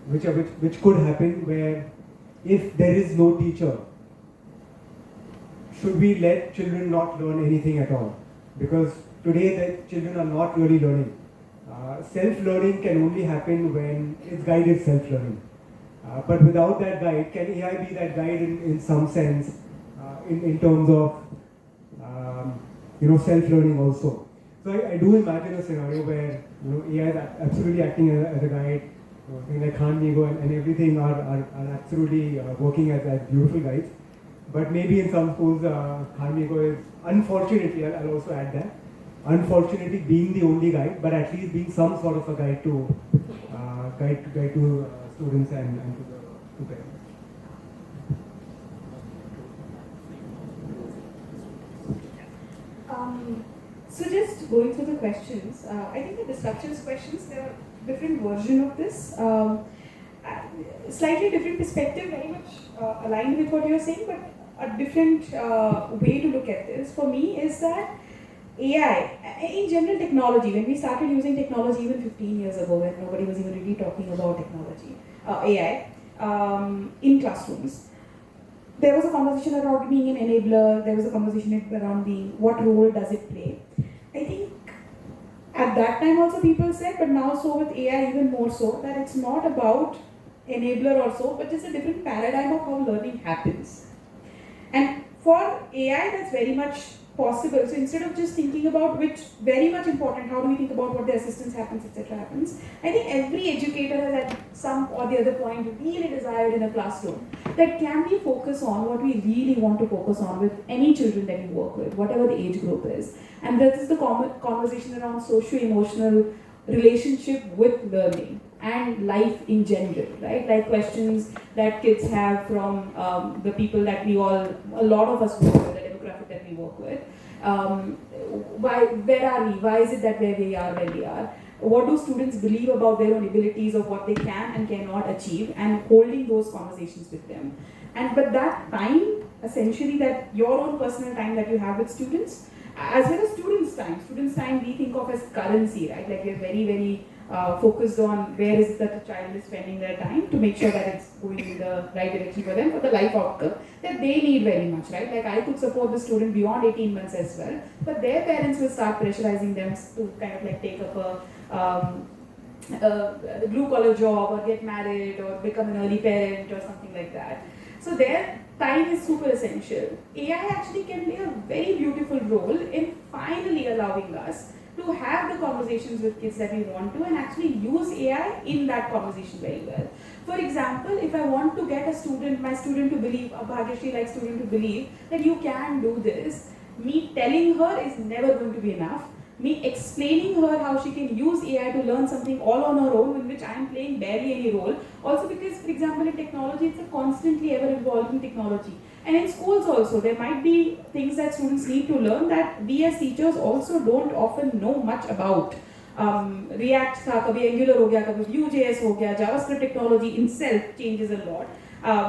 which could happen, where if there is no teacher, should we let children not learn anything at all? Because today the children are not really learning. Self-learning can only happen when it's guided self-learning. But without that guide, can AI be that guide in some sense, in terms of self-learning also? So I do imagine a scenario where AI is absolutely acting as a guide. Things like Khan Migo and everything are absolutely working as beautiful guides. But maybe in some schools, Khan Migo is, unfortunately, I'll also add that, unfortunately being the only guide, but at least being some sort of a guide to students and to parents. So just going through the questions, I think the disruptions questions, there are different versions of this. Slightly different perspective, very much aligned with what you're saying, but a different way to look at this for me is that AI, in general technology, when we started using technology even 15 years ago, when nobody was even really talking about technology, AI, in classrooms, there was a conversation around being an enabler, there was a conversation around being what role does it play. I think at that time also people said, but now so with AI even more so, that it's not about enabler or so, but just a different paradigm of how learning happens. And for AI, that's very much possible. So instead of just thinking about which very much important, how do we think about what the assistance happens, etc. happens, I think every educator has at some or the other point really desired in a classroom that can we focus on what we really want to focus on with any children that we work with, whatever the age group is. And that is the conversation around socio-emotional relationship with learning and life in general, right? Like questions that kids have from the people that we all, a lot of us work with, the demographic that we work with. Where are we? Why is it that where we are, where we are? What do students believe about their own abilities of what they can and cannot achieve, and holding those conversations with them. But that time, essentially, that your own personal time that you have with students, as well as students' time we think of as currency, right? Like we're very, very focused on where is it that the child is spending their time to make sure that it's going in the right direction for them, for the life outcome that they need very much, right? Like I could support the student beyond 18 months as well, but their parents will start pressurizing them to kind of like take up a blue collar job or get married or become an early parent or something like that. So their time is super essential. AI actually can play a very beautiful role in finally allowing us to have the conversations with kids that we want to and actually use AI in that conversation very well. For example, if I want to get my student to believe, a Bhagyashree-like student to believe that you can do this, me telling her is never going to be enough. Me explaining her how she can use AI to learn something all on her own, in which I am playing barely any role. Also because, for example, in technology, it's a constantly ever evolving technology. And in schools also, there might be things that students need to learn that we as teachers also don't often know much about. React tha, kabhi Angular ho gaya, kabhi Vue.js ho gaya, JavaScript technology itself changes a lot.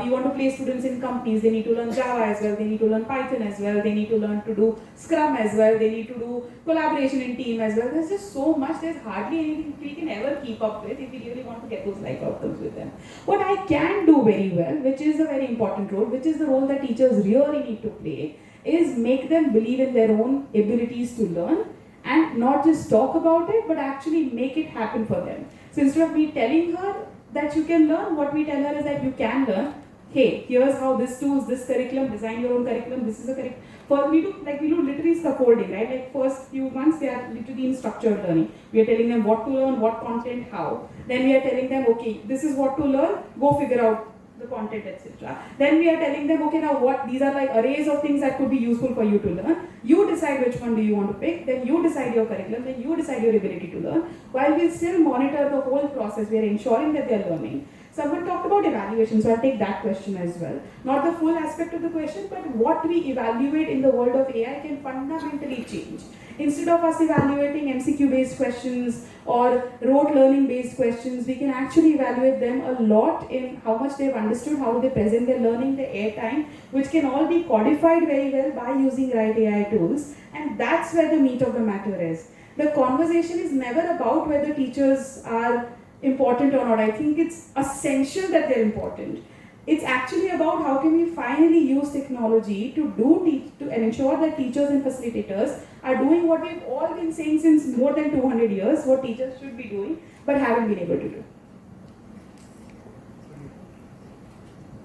We want to place students in companies, they need to learn Java as well, they need to learn Python as well, they need to learn to do Scrum as well, they need to do collaboration in team as well. There's just so much, there's hardly anything we can ever keep up with if we really want to get those life outcomes with them. What I can do very well, which is a very important role, which is the role that teachers really need to play, is make them believe in their own abilities to learn and not just talk about it, but actually make it happen for them. So instead of me telling her that you can learn, what we tell her is that you can learn. Hey, here's how this tools, this curriculum, design your own curriculum, this is a curriculum. We do literally scaffolding, right? Like first few months they are literally in structured learning. We are telling them what to learn, what content, how. Then we are telling them, okay, this is what to learn, go figure out the content, etc. Then we are telling them, okay, now these are like arrays of things that could be useful for you to learn. You decide which one do you want to pick, then you decide your curriculum, then you decide your ability to learn. While we still monitor the whole process, we are ensuring that they are learning. Someone talked about evaluation, so I'll take that question as well. Not the full aspect of the question, but what we evaluate in the world of AI can fundamentally change. Instead of us evaluating MCQ-based questions or rote learning-based questions, we can actually evaluate them a lot in how much they've understood, how do they present their learning, their airtime, which can all be codified very well by using right AI tools. And that's where the meat of the matter is. The conversation is never about whether teachers are important or not. I think it's essential that they're important. It's actually about how can we finally use technology to ensure that teachers and facilitators are doing what we've all been saying since more than 200 years, what teachers should be doing, but haven't been able to do.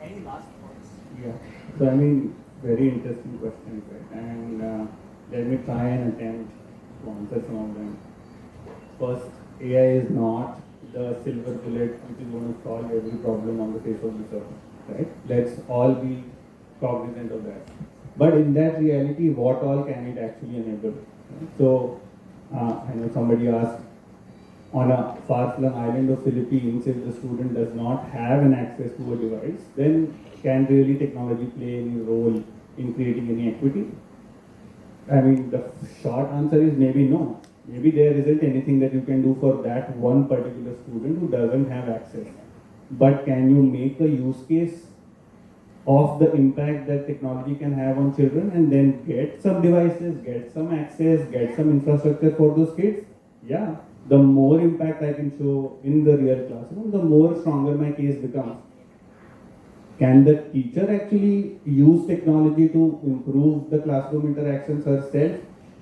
Any last points? Yeah. So I mean, very interesting questions, right? And let me try and attempt to answer some of them. First, AI is not the silver bullet which is going to solve every problem on the face of the earth, right? Let's all be cognizant of that. But in that reality, what all can it actually enable? Right? So, I know somebody asked, on a far-flung island of Philippines, if the student does not have an access to a device, then can really technology play any role in creating any equity? I mean, the short answer is maybe no. Maybe there isn't anything that you can do for that one particular student who doesn't have access. But can you make a use case of the impact that technology can have on children and then get some devices, get some access, get some infrastructure for those kids? Yeah. The more impact I can show in the real classroom, the more stronger my case becomes. can the teacher actually use technology to improve the classroom interactions herself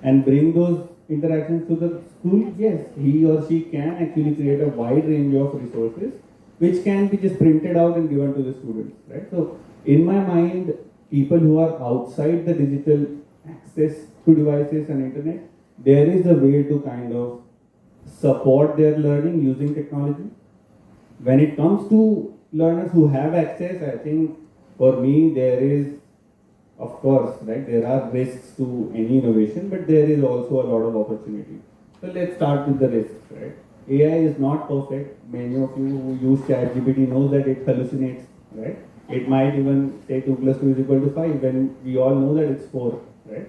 and bring those interactions to the school? Yes, he or she can actually create a wide range of resources which can be just printed out and given to the students, right? So in my mind, people who are outside the digital access to devices and internet, there is a way to kind of support their learning using technology. When it comes to learners who have access, I think for me there is, of course, right, there are risks to any innovation, but there is also a lot of opportunity. So let's start with the risks, right? AI is not perfect. Many of you who use ChatGPT knows that it hallucinates, right? It might even say 2 plus 2 is equal to 5 when we all know that it's 4, right?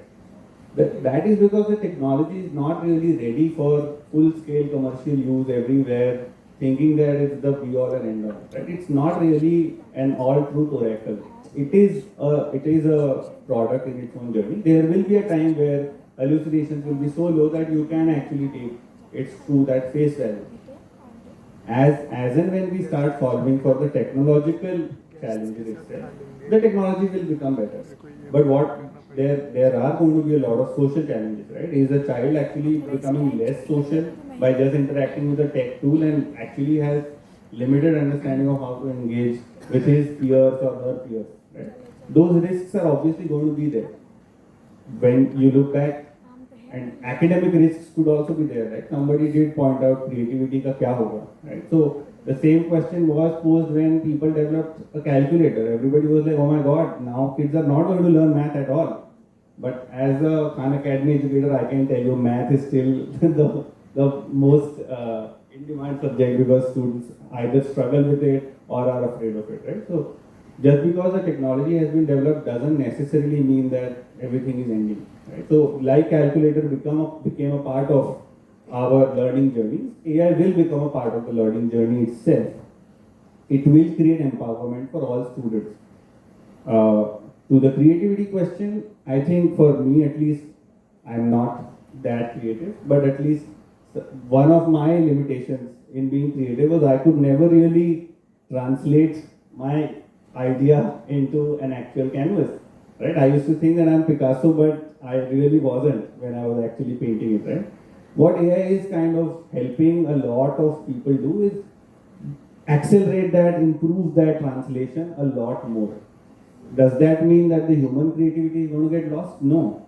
That is because the technology is not really ready for full-scale commercial use everywhere, thinking that it's the be-all and end-all, right? It's not really an all-truth oracle. It is a product in its own journey. There will be a time where hallucinations will be so low that you can actually take its truth at face value. As and when we start solving for the technological challenges itself, the technology will become better. But there are going to be a lot of social challenges, right? Is a child actually becoming less social by just interacting with a tech tool and actually has limited understanding of how to engage with his peers or her peers, right? Those risks are obviously going to be there. When you look back, and academic risks could also be there, right? Somebody did point out creativity ka kya hoga, right? So the same question was posed when people developed a calculator. Everybody was like, oh my god, now kids are not going to learn math at all. But as a Khan Academy educator, I can tell you math is still the most in-demand subject because students either struggle with it or are afraid of it, right? So just because the technology has been developed doesn't necessarily mean that everything is ending, right? So like calculator became a part of our learning journey, AI will become a part of the learning journey itself. It will create empowerment for all students. To the creativity question, I think for me at least, I'm not that creative, but at least one of my limitations in being creative was I could never really translate my idea into an actual canvas, right? I used to think that I'm Picasso, but I really wasn't when I was actually painting it, right? What AI is kind of helping a lot of people do is accelerate that, improve that translation a lot more. Does that mean that the human creativity is going to get lost? No.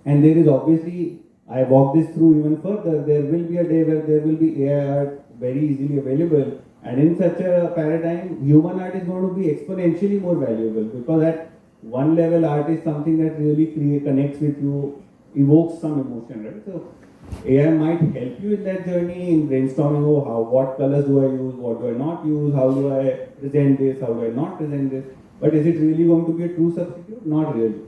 And there is obviously, I walk this through even further, there will be a day where there will be AI art very easily available. And in such a paradigm, human art is going to be exponentially more valuable because at one level, art is something that really connects with you, evokes some emotion, right? So AI might help you in that journey in brainstorming, what colors do I use, what do I not use, how do I present this, how do I not present this. But is it really going to be a true substitute? Not really.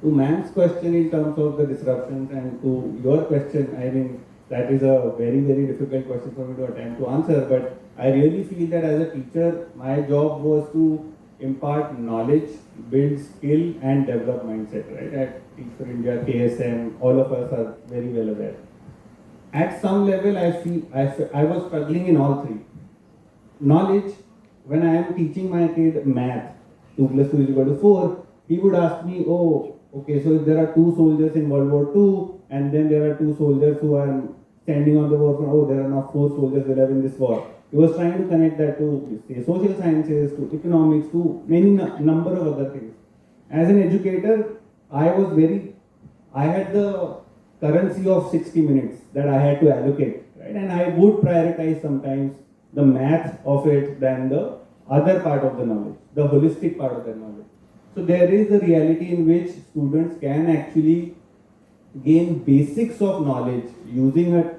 To man's question in terms of the disruptions and to your question, I mean, that is a very, very difficult question for me to attempt to answer, but I really feel that as a teacher, my job was to impart knowledge, build skill and develop mindset, right? At Teach for India, KSM, all of us are very well aware. At some level, I was struggling in all three. Knowledge, when I am teaching my kid math, 2 plus 2 is equal to 4, he would ask me, okay, so if there are 2 soldiers in World War II, and then there are 2 soldiers who are standing on the war front, there are now 4 soldiers alive in this war. He was trying to connect that to say, social sciences, to economics, to many number of other things. As an educator, I had the currency of 60 minutes that I had to allocate, right? And I would prioritize sometimes the math of it than the other part of the knowledge, the holistic part of the knowledge. So there is a reality in which students can actually gain basics of knowledge using a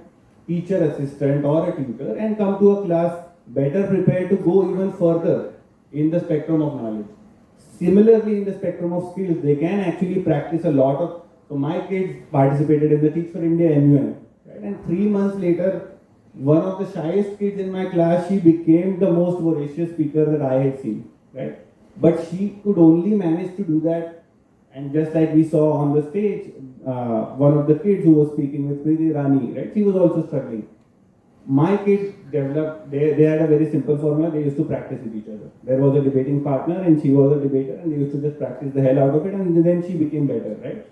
teacher assistant or a tutor and come to a class better prepared to go even further in the spectrum of knowledge. Similarly, in the spectrum of skills, they can actually practice a lot of. So my kids participated in the Teach for India MUN, right? And 3 months later, one of the shyest kids in my class, she became the most voracious speaker that I had seen, right? But she could only manage to do that, and just like we saw on the stage, one of the kids who was speaking with Priti Rani, right? She was also struggling. my kids developed, they had a very simple formula. They used to practice with each other. There was a debating partner and she was a debater, and they used to just practice the hell out of it, and then she became better, right?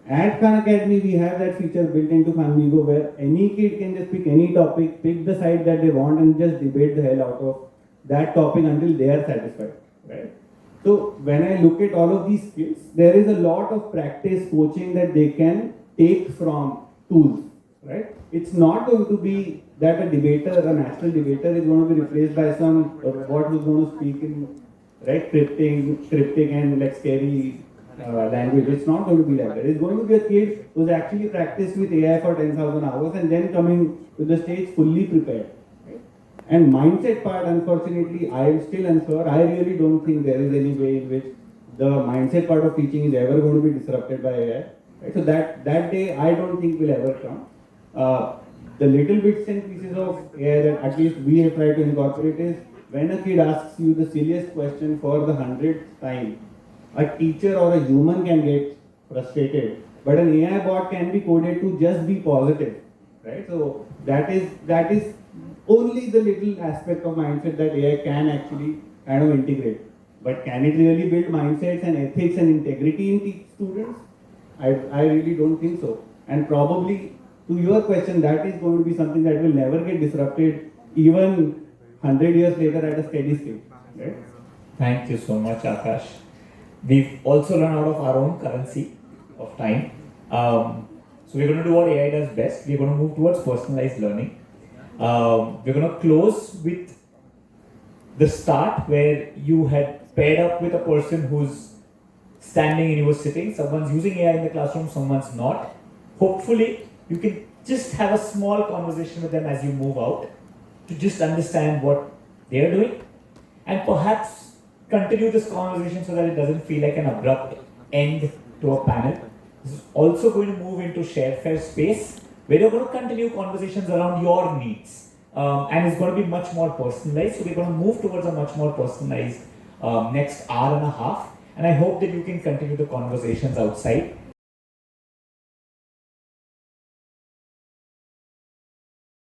At Khan Academy, we have that feature built into Khanmigo where any kid can just pick any topic, pick the side that they want, and just debate the hell out of that topic until they are satisfied, right? So when I look at all of these skills, there is a lot of practice coaching that they can take from tools, right? It's not going to be that a debater, a national debater, is going to be replaced by some robot who's going to speak in cryptic and like scary language. It's not going to be like that. It's going to be a kid who's actually practiced with AI for 10,000 hours and then coming to the stage fully prepared. Right? And mindset part, unfortunately, I am still unsure. I really don't think there is any way in which the mindset part of teaching is ever going to be disrupted by AI. Right? So that day, I don't think will ever come. The little bits and pieces of AI that at least we have tried to incorporate is when a kid asks you the silliest question for the 100th time, a teacher or a human can get frustrated, but an AI bot can be coded to just be positive, right? So that is only the little aspect of mindset that AI can actually kind of integrate. But can it really build mindsets and ethics and integrity in students? I really don't think so. And probably to your question, that is going to be something that will never get disrupted even 100 years later at a steady state, right? Thank you so much, Akash. We've also run out of our own currency of time. So we're going to do what AI does best. We're going to move towards personalized learning. We're going to close with the start where you had paired up with a person who's standing and you were sitting. Someone's using AI in the classroom, someone's not. Hopefully, you can just have a small conversation with them as you move out to just understand what they're doing and perhaps continue this conversation so that it doesn't feel like an abrupt end to a panel. This is also going to move into shared fair space where you're going to continue conversations around your needs. And it's going to be much more personalized. So we're going to move towards a much more personalized next hour and a half. And I hope that you can continue the conversations outside.